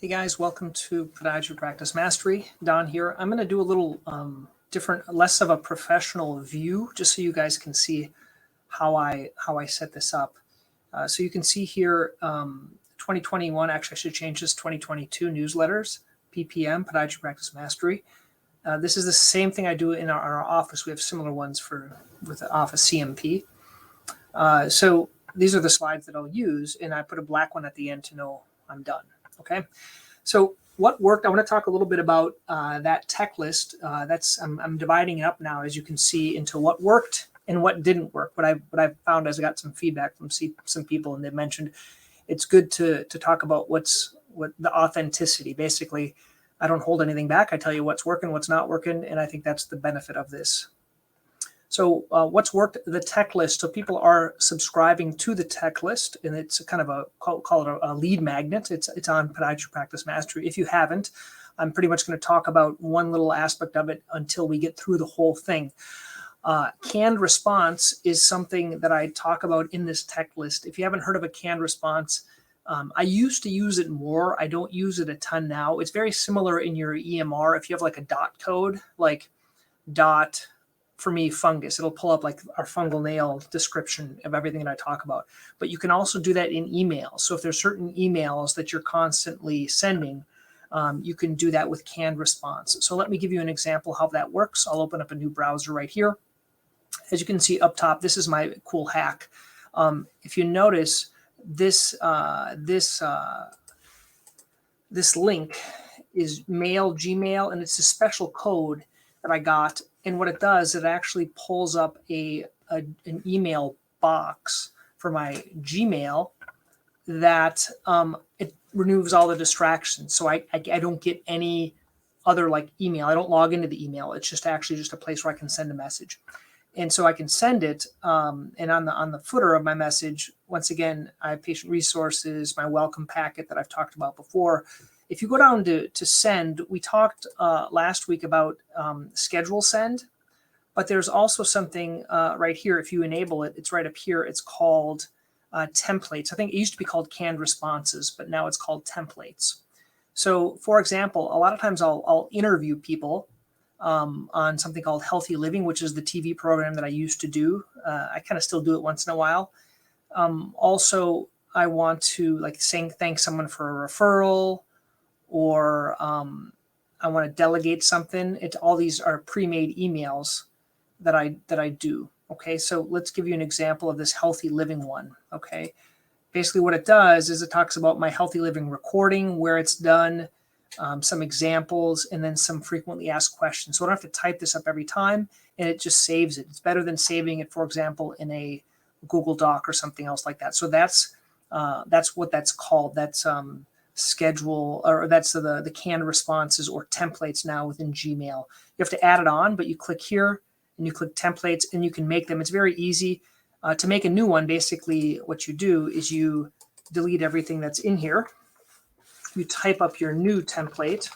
Hey guys, welcome to Podiatry Practice Mastery. Don here. I'm going to do a little different, less of a professional view, just so you guys can see how I set this up. So you can see here 2021, actually I should change this, 2022 newsletters, PPM, Podiatry Practice Mastery. This is the same thing I do in our office. We have similar ones with the office CMP. So these are the slides that I'll use, and I put a black one at the end to know I'm done. Okay, so what worked? I want to talk a little bit about that tech list. I'm dividing it up now, as you can see, into what worked and what didn't work. What I found as I got some feedback from some people, and they mentioned it's good to talk about what the authenticity. Basically, I don't hold anything back. I tell you what's working, what's not working, and I think that's the benefit of this. So what's worked? The tech list. So people are subscribing to the tech list, and it's kind of call it a lead magnet. It's on Podiatry Practice Mastery. If you haven't, I'm pretty much going to talk about one little aspect of it until we get through the whole thing. Canned response is something that I talk about in this tech list. If you haven't heard of a canned response, I used to use it more. I don't use it a ton now. It's very similar in your EMR. If you have like a dot code, like dot, for me, fungus, it'll pull up like our fungal nail description of everything that I talk about. But you can also do that in emails. So if there's certain emails that you're constantly sending, you can do that with canned response. So let me give you an example how that works. I'll open up a new browser right here. As you can see up top, this is my cool hack. If you notice, this link is Gmail, and it's a special code that I got. And what it does, it actually pulls up an email box for my Gmail that it removes all the distractions. So I don't get any other like email. I don't log into the email. It's just actually just a place where I can send a message. And so I can send it. And on the footer of my message, once again, I have patient resources, my welcome packet that I've talked about before. If you go down to send, we talked last week about schedule send, but there's also something right here. If you enable it, it's right up here. It's called templates. I think it used to be called canned responses, but now it's called templates. So for example, a lot of times I'll interview people on something called Healthy Living, which is the TV program that I used to do. I kind of still do it once in a while. Also, I want to thank someone for a referral, or I want to delegate something. All these are pre-made emails that I do. Okay, so let's give you an example of this Healthy Living one. Okay, basically what it does is it talks about my Healthy Living recording, where it's done, some examples, and then some frequently asked questions. So I don't have to type this up every time, and it just saves it. It's better than saving it, for example, in a Google Doc or something else like that. So that's what that's called. That's schedule, or that's the canned responses or templates now within Gmail. You have to add it on, but you click here and you click templates and you can make them. It's very easy to make a new one. Basically what you do is you delete everything that's in here. You type up your new template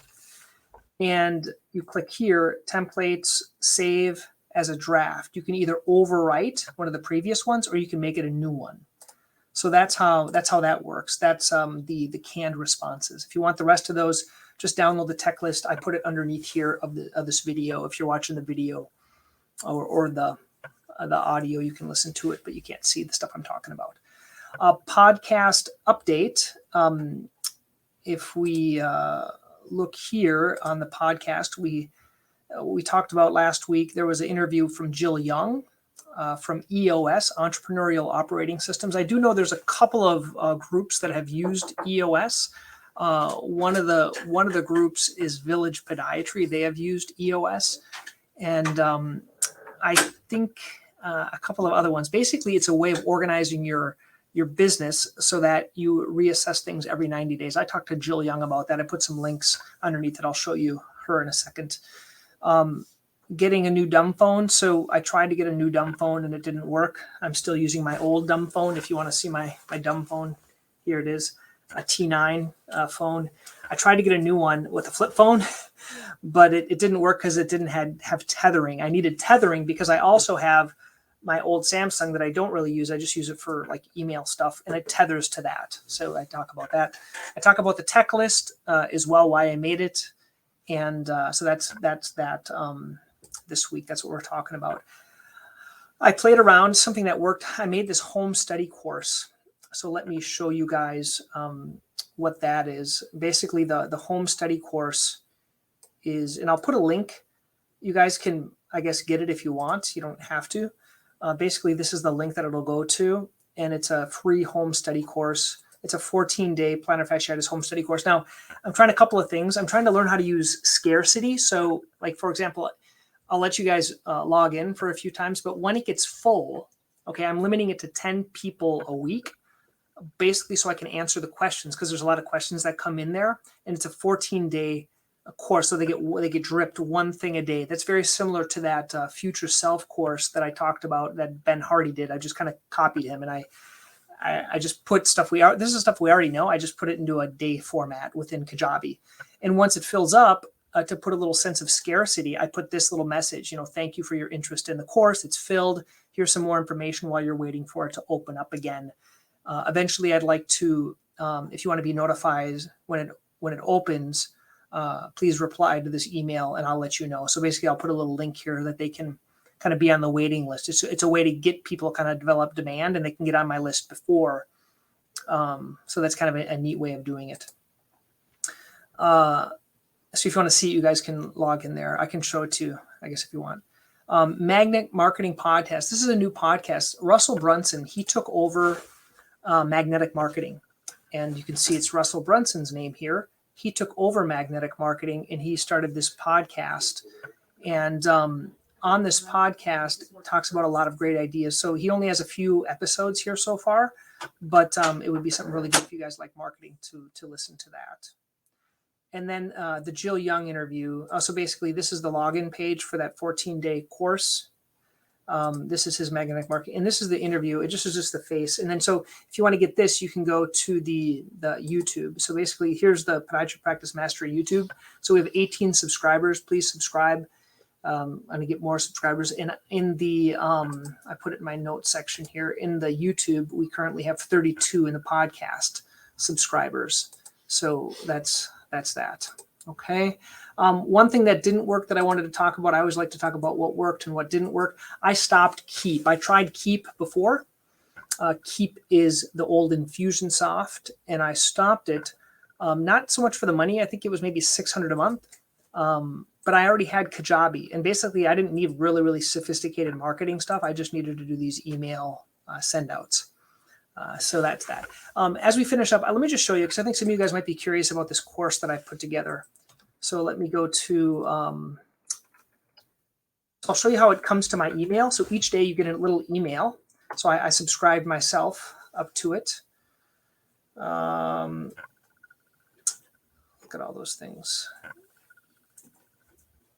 and you click here, templates, save as a draft. You can either overwrite one of the previous ones or you can make it a new one. So that's how that works. That's the canned responses. If you want the rest of those, just download the tech list. I put it underneath here of this video. If you're watching the video or the audio, you can listen to it, but you can't see the stuff I'm talking about. Podcast update. If we look here on the podcast, we talked about last week, there was an interview from Jill Young. From EOS, Entrepreneurial Operating Systems. I do know there's a couple of groups that have used EOS. One of the groups is Village Podiatry. They have used EOS, and I think a couple of other ones. Basically, it's a way of organizing your business so that you reassess things every 90 days. I talked to Jill Young about that. I put some links underneath it. I'll show you her in a second. Getting a new dumb phone. So I tried to get a new dumb phone and it didn't work. I'm still using my old dumb phone. If you want to see my dumb phone, here it is, a T9 phone. I tried to get a new one with a flip phone, but it didn't work because it didn't have tethering. I needed tethering because I also have my old Samsung that I don't really use. I just use it for like email stuff, and it tethers to that. So I talk about that. I talk about the tech list as well, why I made it. And so that's that this week. That's what we're talking about. I played around, something that worked. I made this home study course. So let me show you guys what that is. Basically, the home study course is, and I'll put a link. You guys can, I guess, get it if you want. You don't have to. Basically, this is the link that it'll go to, and it's a free home study course. It's a 14-day plantar fasciitis home study course. Now, I'm trying a couple of things. I'm trying to learn how to use scarcity. So, like, for example, I'll let you guys log in for a few times, but when it gets full, okay, I'm limiting it to 10 people a week, basically so I can answer the questions, because there's a lot of questions that come in there, and it's a 14-day course, so they get dripped one thing a day. That's very similar to that Future Self course that I talked about that Ben Hardy did. I just kind of copied him, and I just put stuff this is stuff we already know. I just put it into a day format within Kajabi, and once it fills up, to put a little sense of scarcity, I put this little message. Thank you for your interest in the course. It's filled. Here's some more information while you're waiting for it to open up again. Eventually, I'd like to, if you want to be notified when it opens, please reply to this email and I'll let you know. So basically, I'll put a little link here that they can kind of be on the waiting list. It's a way to get people kind of develop demand, and they can get on my list before. So that's kind of a neat way of doing it. So if you want to see it, you guys can log in there. I can show it to you, I guess, if you want. Magnet Marketing Podcast. This is a new podcast. Russell Brunson, he took over Magnetic Marketing. And you can see it's Russell Brunson's name here. He took over Magnetic Marketing, and he started this podcast. And on this podcast, it talks about a lot of great ideas. So he only has a few episodes here so far, but it would be something really good if you guys like marketing to listen to that. And then the Jill Young interview. So basically, this is the login page for that 14-day course. This is his magnetic marketing, and this is the interview. It just is just the face. And then, so if you want to get this, you can go to the YouTube. So basically, here's the Podiatry Practice Mastery YouTube. So we have 18 subscribers. Please subscribe. I'm gonna get more subscribers. And in the I put it in my notes section here. In the YouTube, we currently have 32 in the podcast subscribers. So that's that. Okay. One thing that didn't work that I wanted to talk about, I always like to talk about what worked and what didn't work. I stopped Keep. I tried Keep before. Keep is the old Infusionsoft, and I stopped it. Not so much for the money. I think it was maybe $600 a month. But I already had Kajabi, and basically I didn't need really, really sophisticated marketing stuff. I just needed to do these email send outs. So that's that. As we finish up, let me just show you, because I think some of you guys might be curious about this course that I put together. So let me go to, I'll show you how it comes to my email. So each day you get a little email. So I subscribed myself up to it. Look at all those things.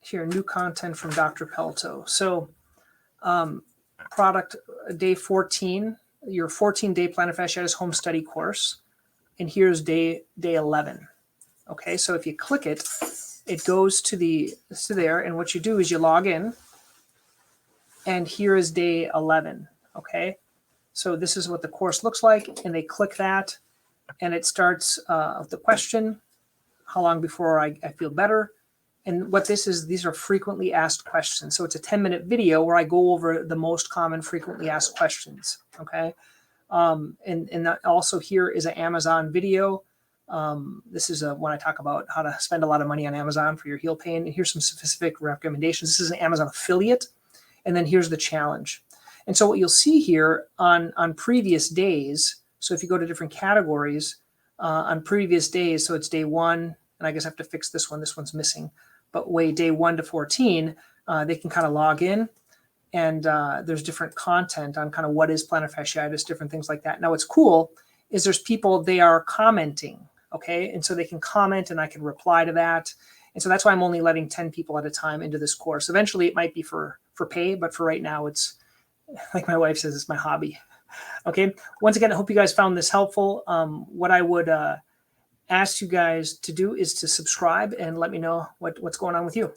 Here, new content from Dr. Pelto. So product day 14, your 14-day plantar fasciitis home study course. And here's day 11. Okay, so if you click it, it goes to there, and what you do is you log in, and here is day 11. Okay, so this is what the course looks like, and they click that, and it starts with the question, how long before I feel better? And what this is, these are frequently asked questions. So it's a 10-minute video where I go over the most common frequently asked questions. Okay, and that also here is an Amazon video. This is when I talk about how to spend a lot of money on Amazon for your heel pain. And here's some specific recommendations. This is an Amazon affiliate. And then here's the challenge. And so what you'll see here on previous days, so if you go to different categories on previous days, so it's day 1, and I guess I have to fix this one's missing, but day 1 to 14, they can kind of log in, and there's different content on kind of what is plantar fasciitis, different things like that. Now what's cool is there's people, they are commenting. Okay, and so they can comment and I can reply to that. And so that's why I'm only letting 10 people at a time into this course. Eventually it might be for pay, but for right now, it's like my wife says, it's my hobby. Okay, once again, I hope you guys found this helpful. What I would ask you guys to do is to subscribe and let me know what's going on with you.